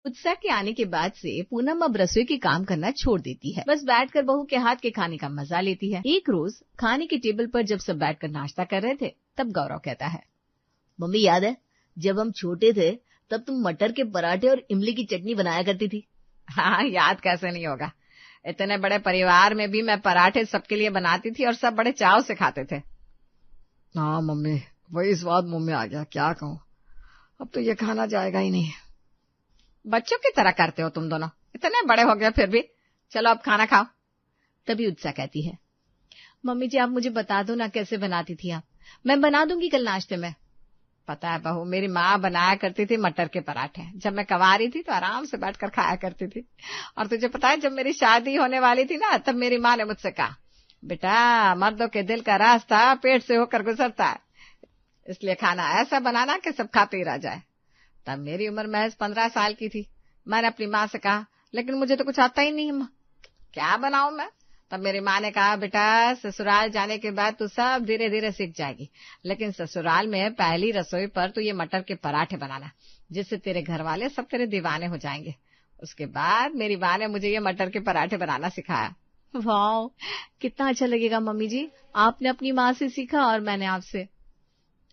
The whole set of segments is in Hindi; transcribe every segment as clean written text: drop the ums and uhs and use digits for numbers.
उत्साह के आने के बाद से पूनम अब रसोई के काम करना छोड़ देती है, बस बैठकर बहू के हाथ के खाने का मजा लेती है। एक रोज खाने के टेबल पर जब सब बैठकर नाश्ता कर रहे थे, तब गौरव कहता है, मम्मी याद है जब हम छोटे थे तब तुम मटर के पराठे और इमली की चटनी बनाया करती थी। हाँ, याद कैसे नहीं होगा। इतने बड़े परिवार में भी मैं पराठे सबके लिए बनाती थी और सब बड़े चाव से खाते थे। हाँ मम्मी, वही स्वाद मुंह में आ गया, क्या कहूँ। अब तो ये खाना जाएगा ही नहीं। बच्चों की तरह करते हो तुम दोनों, इतने बड़े हो गए फिर भी। चलो अब खाना खाओ। तभी उत्साह कहती है, मम्मी जी आप मुझे बता दो ना कैसे बनाती थी आप, मैं बना दूंगी कल नाश्ते में। पता है बहू, मेरी माँ बनाया करती थी मटर के पराठे। जब मैं कंवारी थी तो आराम से बैठकर खाया करती थी। और तुझे पता है जब मेरी शादी होने वाली थी ना, तब मेरी माँ ने मुझसे कहा, बेटा मर्दों के दिल का रास्ता पेट से होकर गुजरता है, इसलिए खाना ऐसा बनाना कि सब खाते ही रह जाए। तब मेरी उम्र महज 15 साल की थी। मैंने अपनी माँ से कहा, लेकिन मुझे तो कुछ आता ही नहीं माँ, क्या बनाऊं मैं। तब मेरी माँ ने कहा, बेटा ससुराल जाने के बाद तू सब धीरे धीरे सीख जाएगी, लेकिन ससुराल में पहली रसोई पर तू ये मटर के पराठे बनाना, जिससे तेरे घर वाले सब तेरे दीवाने हो जाएंगे। उसके बाद मेरी माँ ने मुझे ये मटर के पराठे बनाना सिखाया। वाह, कितना अच्छा लगेगा मम्मी जी, आपने अपनी माँ से सीखा और मैंने आपसे।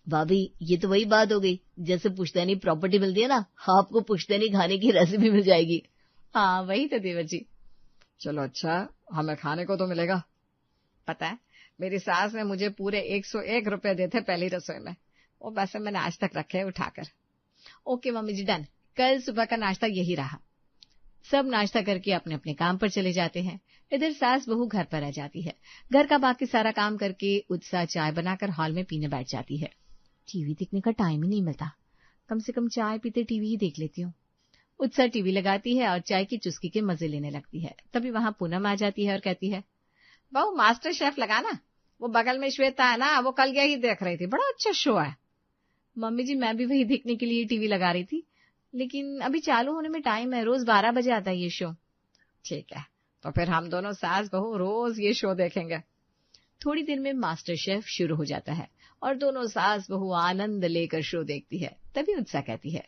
भाभी ये तो वही बात हो गई, जैसे पुश्तैनी प्रॉपर्टी मिलती है ना, आपको पुश्तैनी खाने की रेसिपी मिल जाएगी। हाँ वही तो देवर जी। चलो अच्छा, हमें खाने को तो मिलेगा। पता है मेरी सास ने मुझे पूरे 101 रुपए देते पहली रसोई में, वो पैसे मैंने आज तक रखे उठाकर। ओके मम्मी जी, डन। कल सुबह का नाश्ता यही रहा। सब नाश्ता करके अपने अपने काम पर चले जाते हैं। इधर सास बहू घर पर रह जाती है। घर का बाकी सारा काम करके उत्साह चाय बनाकर हॉल में पीने बैठ जाती है। टीवी देखने का टाइम ही नहीं मिलता, कम से कम चाय पीते टीवी ही देख लेती हूँ। उत्साह टीवी लगाती है और चाय की चुस्की के मजे लेने लगती है। तभी वहां पूनम आ जाती है और कहती है, बहू मास्टर शेफ लगाना, वो बगल में श्वेता है ना, वो कल यही देख रही थी, बड़ा अच्छा शो है। मम्मी जी मैं भी वही देखने के लिए टीवी लगा रही थी, लेकिन अभी चालू होने में टाइम है, रोज 12 बजे आता है ये शो। ठीक है, तो फिर हम दोनों सास बहू रोज ये शो देखेंगे। थोड़ी देर में मास्टर शेफ शुरू हो जाता है और दोनों सास बहू आनंद लेकर शो देखती है। तभी उत्साह कहती है,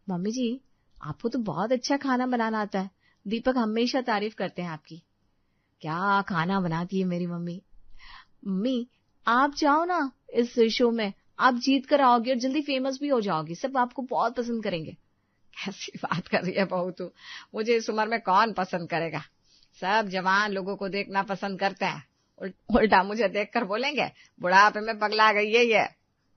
मम्मी जी आपको तो बहुत अच्छा खाना बनाना आता है, दीपक हमेशा तारीफ करते हैं आपकी। क्या खाना बनाती है मेरी मम्मी। मम्मी आप जाओ ना इस शो में, आप जीत कर आओगे और जल्दी फेमस भी हो जाओगी, सब आपको बहुत पसंद करेंगे। कैसी बात कर रही है बहू तू, मुझे इस उम्र में कौन पसंद करेगा, सब जवान लोगों को देखना पसंद करते हैं, उल्टा मुझे देखकर बोलेंगे बुढ़ापे में पगला गई है ये।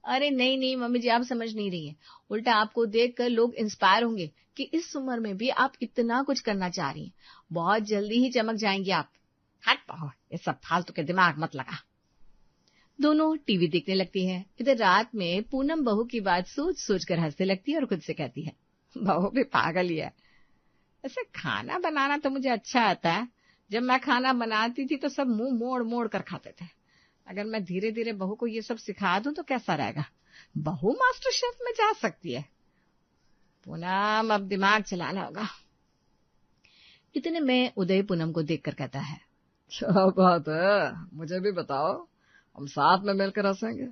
अरे नहीं नहीं मम्मी जी, आप समझ नहीं रही हैं, उल्टा आपको देखकर लोग इंस्पायर होंगे कि इस उम्र में भी आप इतना कुछ करना चाह रही हैं, बहुत जल्दी ही चमक जाएंगी आप। हट पाओ, ये सब फालतू के दिमाग मत लगा। दोनों टीवी देखने लगती हैं। इधर रात में पूनम बहू की बात सोच सोच कर हंसने लगती है और खुद से कहती है, बहू भी पागल ही है। ऐसे खाना बनाना तो मुझे अच्छा आता है, जब मैं खाना बनाती थी तो सब मुंह मोड़ मोड़ कर खाते थे। अगर मैं धीरे धीरे बहू को ये सब सिखा दूं तो कैसा रहेगा, बहू मास्टर शेफ में जा सकती है। पूनम अब दिमाग चलाना होगा। इतने में उदय पूनम को देखकर कहता है, क्या बात है, मुझे भी बताओ, हम साथ में मिलकर हंसेंगे।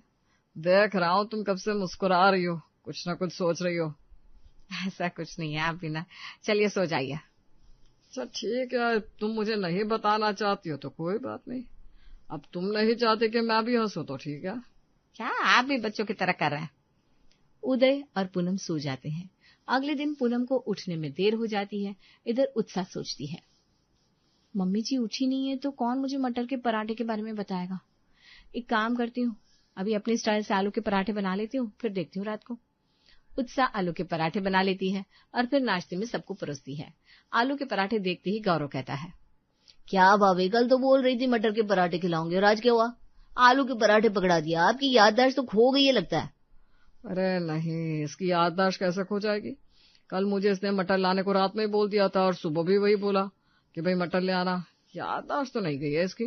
देख रहा हूँ तुम कब से मुस्कुरा रही हो, कुछ ना कुछ सोच रही हो। ऐसा कुछ नहीं है आप बिना, चलिए सो जाइए। अच्छा ठीक है, तुम मुझे नहीं बताना चाहती हो तो कोई बात नहीं, अब तुम नहीं चाहते कि मैं भी हंसूं तो ठीक है। क्या आप भी बच्चों की तरह कर रहे हैं। उदय और पूनम सो जाते हैं। अगले दिन पूनम को उठने में देर हो जाती है। इधर उत्साह सोचती है, मम्मी जी उठी नहीं है तो कौन मुझे मटर के पराठे के बारे में बताएगा। एक काम करती हूँ, अभी अपनी स्टाइल से आलू के पराठे बना लेती हूँ, फिर देखती हूँ रात को। उत्साह आलू के पराठे बना लेती है और फिर नाश्ते में सबको परोसती है। आलू के पराठे देखते ही गौरव कहता है, क्या भाभी कल तो बोल रही थी मटर के पराठे खिलाऊंगे और आज क्या हुआ, आलू के पराठे पकड़ा दिया। आपकी याददाश्त तो खो गई है लगता है। अरे नहीं, इसकी याददाश्त कैसे खो जाएगी, कल मुझे इसने मटर लाने को रात में ही बोल दिया था और सुबह भी वही बोला कि भाई मटर ले आना। याददाश्त तो नहीं गई है इसकी।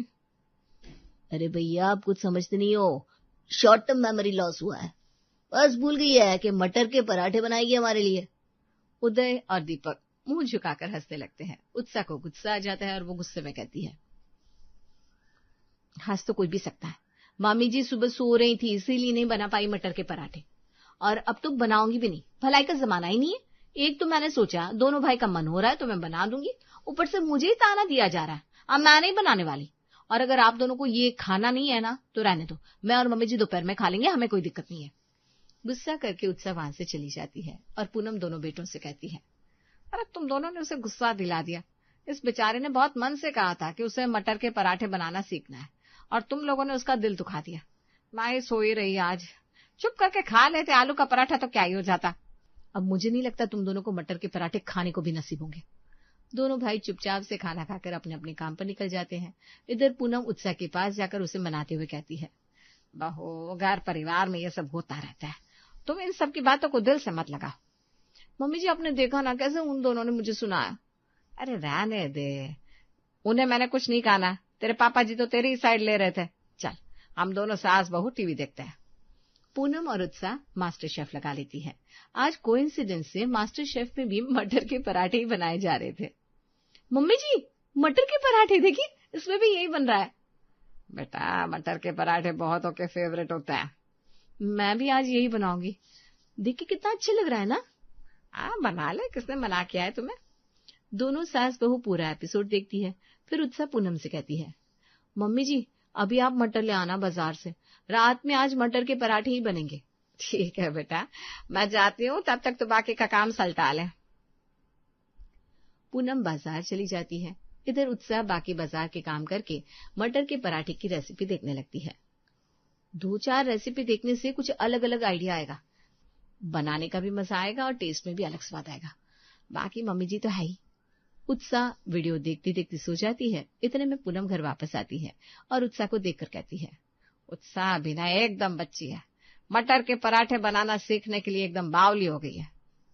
अरे भैया आप कुछ समझते नहीं हो, शॉर्ट टर्म मेमोरी लॉस हुआ है, बस भूल गई है कि मटर के पराठे बनाएगी हमारे लिए। उदय और दीपक मुंह झुकाकर हंसने लगते हैं। उत्साह को गुस्सा आ जाता है और वो गुस्से में कहती है, हंस तो कोई भी सकता है, मामी जी सुबह सो रही थी इसीलिए नहीं बना पाई मटर के पराठे, और अब तो बनाऊंगी भी नहीं, भलाई का जमाना ही नहीं है एक तो मैंने सोचा दोनों भाई का मन हो रहा है तो मैं बना दूंगी, ऊपर से मुझे ही ताना दिया जा रहा है, अब मैं नहीं बनाने वाली। और अगर आप दोनों को ये खाना नहीं है ना तो रहने दो, मैं और मम्मी जी दोपहर में खा लेंगे, हमें कोई दिक्कत नहीं है। गुस्सा करके उत्साह वहां से चली जाती है और पूनम दोनों बेटों से कहती है, अरे तुम दोनों ने उसे गुस्सा दिला दिया। इस बेचारे ने बहुत मन से कहा था कि उसे मटर के पराठे बनाना सीखना है और तुम लोगों ने उसका दिल दुखा दिया। मैं ही सोई रही आज, चुप करके खा लेते आलू का पराठा तो क्या ही हो जाता। अब मुझे नहीं लगता तुम दोनों को मटर के पराठे खाने को भी नसीब होंगे। दोनों भाई चुपचाप से खाना खाकर अपने अपने काम पर निकल जाते हैं। इधर पूनम उत्साह के पास जाकर उसे मनाते हुए कहती है, बहू घर परिवार में ये सब होता रहता है, तुम इन सब की बातों को दिल से मत लगाओ। मम्मी जी आपने देखा ना कैसे उन दोनों ने मुझे सुनाया। अरे रहने दे, उन्हें मैंने कुछ नहीं कहा ना, तेरे पापा जी तो तेरी ही साइड ले रहे थे। चल हम दोनों सास बहू टीवी देखते हैं। पूनम और उत्साह मास्टर शेफ लगा लेती है। आज कोइंसिडेंस से मास्टर शेफ में भी मटर के पराठे ही बनाए जा रहे थे। मम्मी जी मटर के पराठे देखिए, इसमें भी यही बन रहा है। बेटा मटर के पराठे बहुतों के फेवरेट होते हैं। मैं भी आज यही बनाऊंगी। देखिए कितना अच्छा लग रहा है ना। बना ले, किसने मना किया है तुम्हें। दोनों सास बहू पूरा एपिसोड देखती है। फिर उत्साह पूनम से कहती है, मम्मी जी अभी आप मटर ले आना बाजार से, रात में आज मटर के पराठे ही बनेंगे। ठीक है बेटा, मैं जाती हूँ, तब तक तो बाकी का काम सलटा ले। पूनम बाजार चली जाती है। इधर उत्साह बाकी बाजार के काम करके मटर के पराठे की रेसिपी देखने लगती है। 2-4 रेसिपी देखने से कुछ अलग अलग आइडिया आएगा, बनाने का भी मजा आएगा और टेस्ट में भी अलग स्वाद आएगा। बाकी मम्मी जी तो है ही। उत्साह वीडियो देखती देखती सो जाती है। इतने में पूनम घर वापस आती है और उत्साह को देखकर कहती है, उत्साह भी ना एकदम बच्ची है, मटर के पराठे बनाना सीखने के लिए एकदम बावली हो गई है।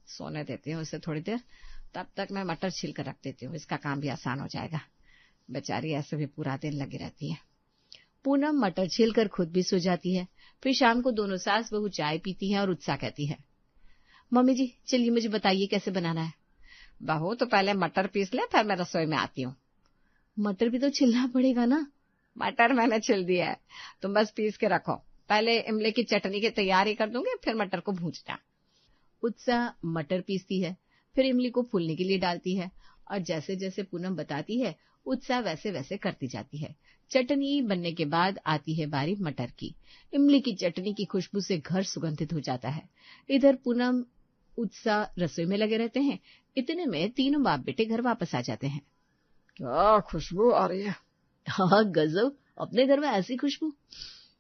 सोने देती हूँ उसे थोड़ी देर, तब तक मैं मटर छील कर रख देती हूँ, इसका काम भी आसान हो जाएगा। बेचारी ऐसे भी पूरा दिन लगी रहती है। पूनम मटर छील कर खुद भी सो जाती है। फिर शाम को दोनों सास बहू चाय पीती हैं और उत्साह कहती है, मम्मी जी चलिए मुझे बताइए कैसे बनाना है। बहू तो पहले मटर पीस ले, फिर मैं रसोई में आती हूँ। मटर भी तो छिलना पड़ेगा ना। मटर मैंने छिल दिया है, तुम बस पीस के रखो। पहले इमली की चटनी की तैयारी कर दूंगी, फिर मटर को भूंजना। उत्साह मटर पीसती है, फिर इमली को फूलने के लिए डालती है और जैसे जैसे पूनम बताती है उत्साह वैसे वैसे करती जाती है। चटनी बनने के बाद आती है बारी मटर की। इमली की चटनी की खुशबू से घर सुगंधित हो जाता है। इधर पूनम उत्साह रसोई में लगे रहते हैं। इतने में तीनों बाप बेटे घर वापस आ जाते हैं। क्या खुशबू आ रही है। हाँ गजब, अपने घर में ऐसी खुशबू।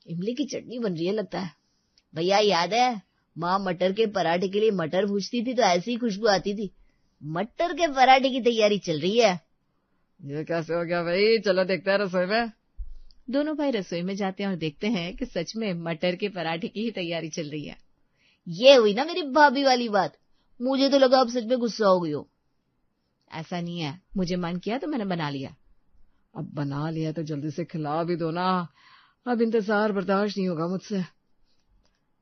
इमली की चटनी बन रही है लगता है। भैया याद है माँ मटर के पराठे के लिए मटर भूजती थी तो ऐसी खुशबू आती थी। मटर के पराठे की तैयारी चल रही है। ये कैसे हो गया भाई, चलो देखते हैं रसोई में। दोनों भाई रसोई में जाते हैं और देखते हैं कि सच में मटर के पराठे की ही तैयारी चल रही है। ये हुई ना मेरी भाभी वाली बात, मुझे तो लगा अब सच में गुस्सा हो गई हो। ऐसा नहीं है, मुझे मन किया तो मैंने बना लिया। अब बना लिया तो जल्दी से खिला भी दो ना, अब इंतजार बर्दाश्त नहीं होगा मुझसे।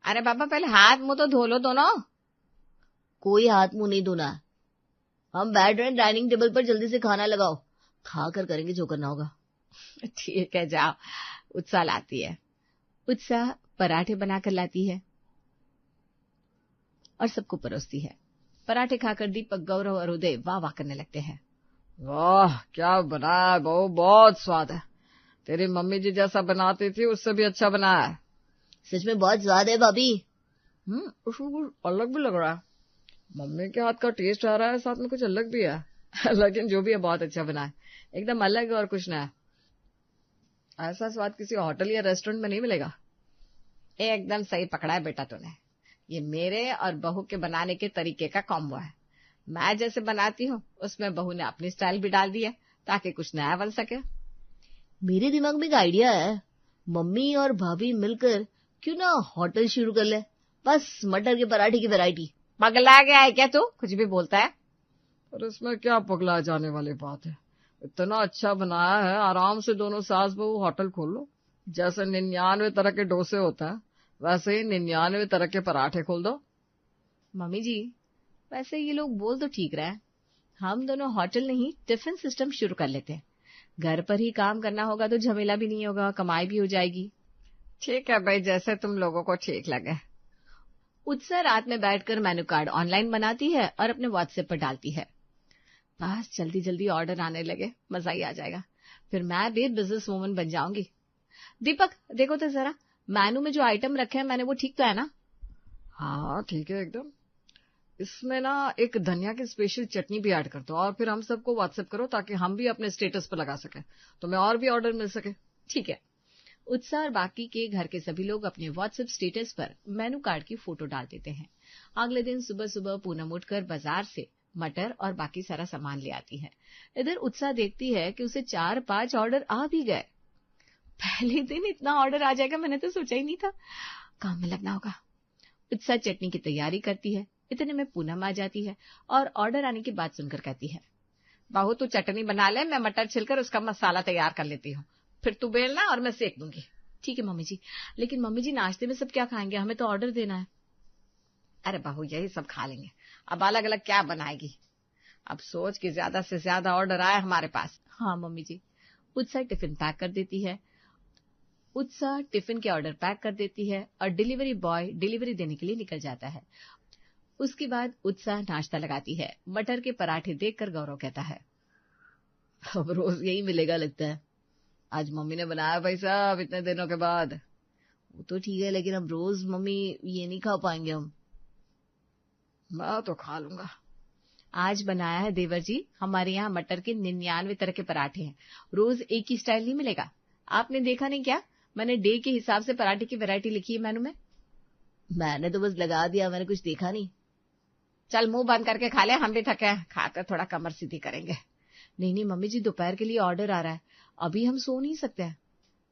अरे बाबा पहले हाथ मुंह तो धो लो दोनों। कोई हाथ मुंह नहीं धोना, हम बैठ रहे हैं डाइनिंग टेबल पर, जल्दी से खाना लगाओ, खा कर करेंगे जो करना होगा। ठीक है जाओ। उत्साह लाती है। उत्साह पराठे बनाकर लाती है और सबको परोसती है। पराठे खाकर दीपक, गौरव और उदय वाह वाह करने लगते हैं। वाह क्या बना है बहू, बहुत स्वाद है। तेरी मम्मी जी जैसा बनाती थी उससे भी अच्छा बना है। सच में बहुत स्वाद है भाभी। उसको कुछ अलग भी लग रहा है। मम्मी के हाथ का टेस्ट आ रहा है, साथ में कुछ अलग भी है। लेकिन जो भी है बहुत अच्छा बना है, एकदम अलग और कुछ नया। ऐसा स्वाद किसी होटल या रेस्टोरेंट में नहीं मिलेगा। एकदम सही पकड़ा है बेटा तूने। ये मेरे और बहू के बनाने के तरीके का कॉम्बो है। मैं जैसे बनाती हूँ उसमें बहू ने अपनी स्टाइल भी डाल दी है ताकि कुछ नया बन सके। मेरे दिमाग में एक आइडिया है, मम्मी और भाभी मिलकर क्यों ना होटल शुरू कर ले, बस मटर के पराठे की वैरायटी। पगला गया है क्या तू, कुछ भी बोलता है। और इसमें क्या पगला जाने वाली बात है, इतना अच्छा बनाया है, आराम से दोनों सास बहू होटल खोल लो। जैसे 99 तरह के डोसे होता है वैसे ही 99 तरह के पराठे खोल दो। मम्मी जी वैसे ये लोग बोल तो ठीक रहा है, हम दोनों होटल नहीं टिफिन सिस्टम शुरू कर लेते हैं। घर पर ही काम करना होगा तो झमेला भी नहीं होगा, कमाई भी हो जाएगी। ठीक है भाई, जैसे तुम लोगों को ठीक लगे। उत्साह रात में बैठकर मेनू कार्ड ऑनलाइन बनाती है और अपने व्हाट्सएप पर डालती है। बस जल्दी जल्दी ऑर्डर आने लगे, मजा ही आ जाएगा, फिर मैं भी बिजनेस वूमन बन जाऊंगी। दीपक देखो तो जरा, मेनू में जो आइटम रखे हैं मैंने वो ठीक तो है ना? हाँ ठीक है एकदम। इसमें ना एक धनिया की स्पेशल चटनी भी ऐड कर दो और फिर हम सबको व्हाट्सएप करो ताकि हम भी अपने स्टेटस पर लगा सके, तो मैं और भी ऑर्डर मिल सके। ठीक है। उत्साह और बाकी के घर के सभी लोग अपने व्हाट्सएप स्टेटस पर मेनू कार्ड की फोटो डाल देते हैं। अगले दिन सुबह सुबह पूनम उठकर बाजार से मटर और बाकी सारा सामान ले आती है। इधर उत्साह देखती है कि उसे 4-5 ऑर्डर आ भी गए। पहले दिन इतना ऑर्डर आ जाएगा मैंने तो सोचा ही नहीं था, काम में लगना होगा। उत्साह चटनी की तैयारी करती है, इतने में पूनम आ जाती है और ऑर्डर आने की बात सुनकर कहती है, बहू तू चटनी बना ले, मैं मटर छिलकर उसका मसाला तैयार कर लेती हूँ, फिर तू बेलना और मैं सेक दूंगी। ठीक है मम्मी जी, लेकिन मम्मी जी नाश्ते में सब क्या खाएंगे, हमें तो ऑर्डर देना है। अरे बहू यही सब खा लेंगे, अब अलग अलग क्या बनाएगी, अब सोच कि ज्यादा से ज्यादा ऑर्डर आए हमारे पास। हाँ मम्मी जी। उत्साह टिफिन पैक कर देती है। उत्साह टिफिन के ऑर्डर पैक कर देती है और डिलीवरी बॉय डिलीवरी देने के लिए निकल जाता है। उसके बाद उत्साह नाश्ता लगाती है। मटर के पराठे देखकर गौरव कहता है, अब रोज यही मिलेगा लगता है। आज मम्मी ने बनाया भाई साहब इतने दिनों के बाद। वो तो ठीक है, लेकिन अब रोज मम्मी ये नहीं खा पाएंगे हम। मैं तो खा लूंगा। आज बनाया है देवर जी, हमारे यहाँ मटर के 99 तरह के पराठे हैं, रोज एक ही स्टाइल नहीं मिलेगा। आपने देखा नहीं क्या, मैंने डे के हिसाब से पराठे की वैरायटी लिखी है मेनू में। मैंने तो बस लगा दिया, मैंने कुछ देखा नहीं। चल मुंह बंद करके खा ले, हम भी थके हैं, खाकर थोड़ा कमर सीधी करेंगे। नहीं मम्मी जी, दोपहर के लिए ऑर्डर आ रहा है, अभी हम सो नहीं सकते हैं।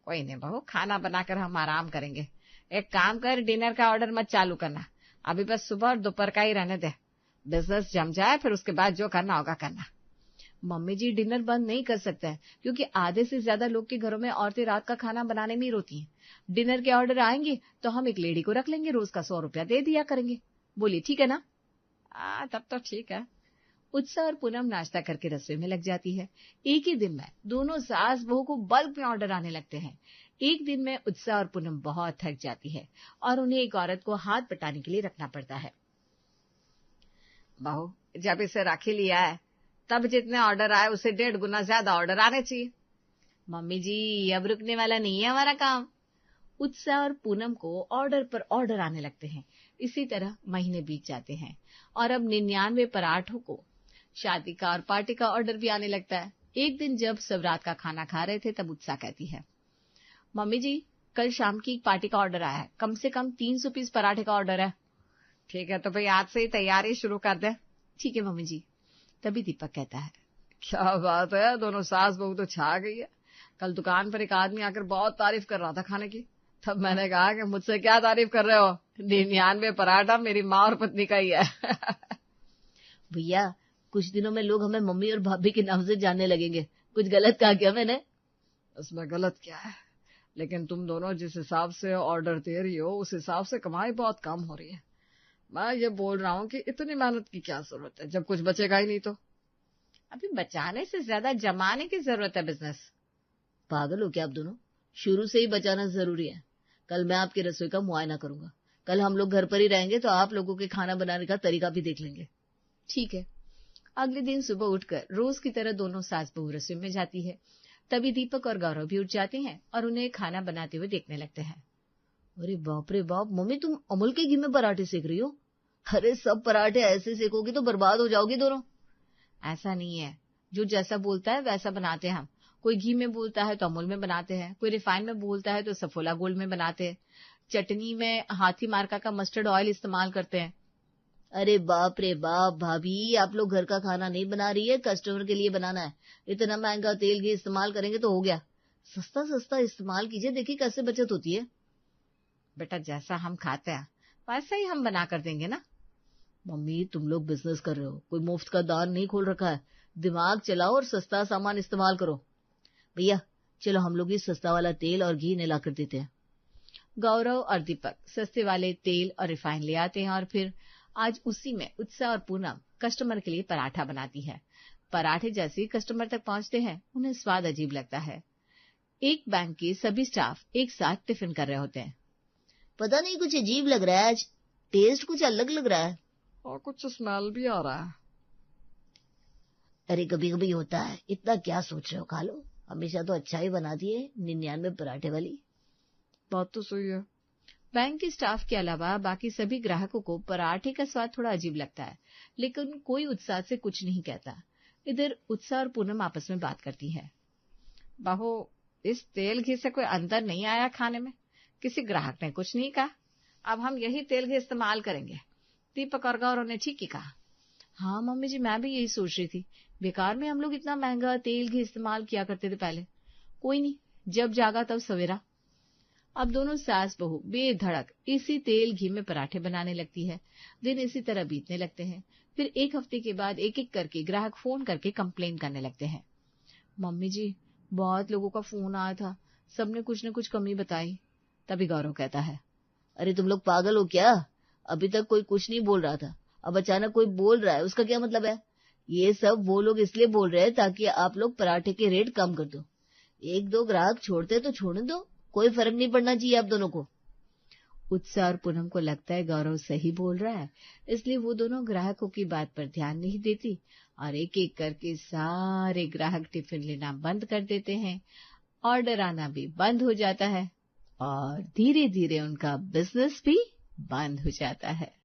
कोई नहीं बहू, खाना बनाकर हम आराम करेंगे। एक काम कर, डिनर का ऑर्डर मत चालू करना, अभी बस सुबह और दोपहर का ही रहने दे, बिजनेस जम जाए फिर उसके बाद जो करना होगा करना। मम्मी जी डिनर बंद नहीं कर सकते हैं, क्योंकि आधे से ज्यादा लोग के घरों में औरतें रात का खाना बनाने में ही रोती हैं। डिनर के ऑर्डर आएंगे तो हम एक लेडी को रख लेंगे, रोज का 100 रुपया दे दिया करेंगे। बोलिए ठीक है ना? तब तो ठीक है। उत्साह और पूनम नाश्ता करके रसोई में लग जाती है। एक ही दिन में दोनों सास बहू को बल्क में ऑर्डर आने लगते हैं। एक दिन में उत्साह और पूनम बहुत थक जाती है और उन्हें एक औरत को हाथ बटाने के लिए रखना पड़ता है। बहू जब इसे रख ही लिया है, तब जितने ऑर्डर आए उससे 1.5 गुना ज्यादा ऑर्डर आने चाहिए। मम्मी जी अब रुकने वाला नहीं है हमारा काम। उत्साह और पूनम को ऑर्डर पर ऑर्डर आने लगते हैं। इसी तरह महीने बीत जाते हैं और अब 99 पराठों को शादी का और पार्टी का ऑर्डर भी आने लगता है। एक दिन जब सब रात का खाना खा रहे थे तब उत्साह कहती है, मम्मी जी कल शाम की पार्टी का ऑर्डर आया है, कम से कम 300 पीस पराठे का ऑर्डर है। ठीक है तो भाई आज से ही तैयारी शुरू कर दे। ठीक है मम्मी जी। तभी दीपक कहता है, क्या बात है, दोनों सास बहू तो छा गई है। कल दुकान पर एक आदमी आकर बहुत तारीफ कर रहा था खाने की, तब मैंने कहा कि मुझसे क्या तारीफ कर रहे हो, 99 पराठा मेरी माँ और पत्नी का ही है। भैया कुछ दिनों में लोग हमें मम्मी और भाभी के नाम से जानने लगेंगे, कुछ गलत कहा क्या मैंने? इसमें गलत क्या है, लेकिन तुम दोनों जिस हिसाब से ऑर्डर दे रही हो उस हिसाब से कमाई बहुत कम हो रही है। मैं ये बोल रहा हूँ कि इतनी मेहनत की क्या जरूरत है जब कुछ बचेगा ही नहीं तो। अभी बचाने से ज्यादा जमाने की जरूरत है बिजनेस। पागल हो क्या आप दोनों, शुरू से ही बचाना जरूरी है। कल मैं आपकी रसोई का मुआयना करूंगा, कल हम लोग घर पर ही रहेंगे तो आप लोगों के खाना बनाने का तरीका भी देख लेंगे। ठीक है। अगले दिन सुबह उठकर रोज की तरह दोनों सास बहू रसोई में जाती है। तभी दीपक और गौरव भी उठ जाते हैं और उन्हें खाना बनाते हुए देखने लगते हैं। अरे बाप रे बाप, मम्मी तुम अमूल के घी में पराठे सेक रही हो? अरे सब पराठे ऐसे सेकोगी तो बर्बाद हो जाओगी दोनों। ऐसा नहीं है, जो जैसा बोलता है वैसा बनाते हैं हम। कोई घी में बोलता है तो अमूल में बनाते हैं, कोई रिफाइन में बोलता है तो सफोला गोल्ड में बनाते हैं। चटनी में हाथी मार्का का मस्टर्ड ऑयल इस्तेमाल करते हैं। अरे बाप रे बाप भाभी, आप लोग घर का खाना नहीं बना रही है, कस्टमर के लिए बनाना है। इतना महंगा तेल घी इस्तेमाल करेंगे तो हो गया, सस्ता सस्ता इस्तेमाल कीजिए, देखिए कैसे बचत होती है। बेटा जैसा हम खाते हैं वैसा ही हम बना कर देंगे ना। मम्मी तुम लोग बिजनेस कर रहे हो, कोई मुफ्त का दान नहीं खोल रखा है, दिमाग चलाओ और सस्ता सामान इस्तेमाल करो। भैया चलो हम लोग ये सस्ता वाला तेल और घी ला कर देते हैं। गौरव और दीपक सस्ते वाले तेल और रिफाइन ले आते हैं और फिर आज उसी में उत्साह और पूनम कस्टमर के लिए पराठा बनाती है। पराठे जैसे ही कस्टमर तक पहुंचते हैं उन्हें स्वाद अजीब लगता है। एक बैंक के सभी स्टाफ एक साथ टिफिन कर रहे होते हैं। पता नहीं कुछ अजीब लग रहा है आज, टेस्ट कुछ अलग लग रहा है। और कुछ स्मेल भी आ रहा है। अरे कभी कभी होता है, इतना क्या सोच रहे हो, खा लो। हमेशा तो अच्छा ही बनाती है 99 पराठे वाली। बात तो सही है। बैंक के स्टाफ के अलावा बाकी सभी ग्राहकों को पराठे का स्वाद थोड़ा अजीब लगता है, लेकिन कोई उत्साह से कुछ नहीं कहता। इधर उत्साह और पूनम आपस में बात करती है। बाहो, इस तेल घी से कोई अंतर नहीं आया खाने में? किसी ग्राहक ने कुछ नहीं कहा। अब हम यही तेल घी इस्तेमाल करेंगे। दीपक और गौरव ने ठीक ही कहा। हाँ मम्मी जी, मैं भी यही सोच रही थी। बेकार में हम लोग इतना महंगा तेल घी इस्तेमाल किया करते थे पहले। कोई नहीं, जब जागा तब सवेरा। अब दोनों सास बहू बेधड़क इसी तेल घी में पराठे बनाने लगती है। दिन इसी तरह बीतने लगते हैं। फिर एक हफ्ते के बाद एक एक करके ग्राहक फोन करके कंप्लेन करने लगते हैं। मम्मी जी, बहुत लोगों का फोन आया था, सबने कुछ न कुछ कमी बताई। तभी गौरव कहता है, अरे तुम लोग पागल हो क्या? अभी तक कोई कुछ नहीं बोल रहा था, अब अचानक कोई बोल रहा है, उसका क्या मतलब है? ये सब वो लोग इसलिए बोल रहे हैं ताकि आप लोग पराठे के रेट कम कर दो। एक दो ग्राहक छोड़ते तो छोड़ने दो, कोई फर्क नहीं पड़ना चाहिए आप दोनों को। उत्साह और पूनम को लगता है गौरव सही बोल रहा है, इसलिए वो दोनों ग्राहकों की बात पर ध्यान नहीं देती और एक एक करके सारे ग्राहक टिफिन लेना बंद कर देते हैं। ऑर्डर आना भी बंद हो जाता है और धीरे धीरे उनका बिजनेस भी बंद हो जाता है।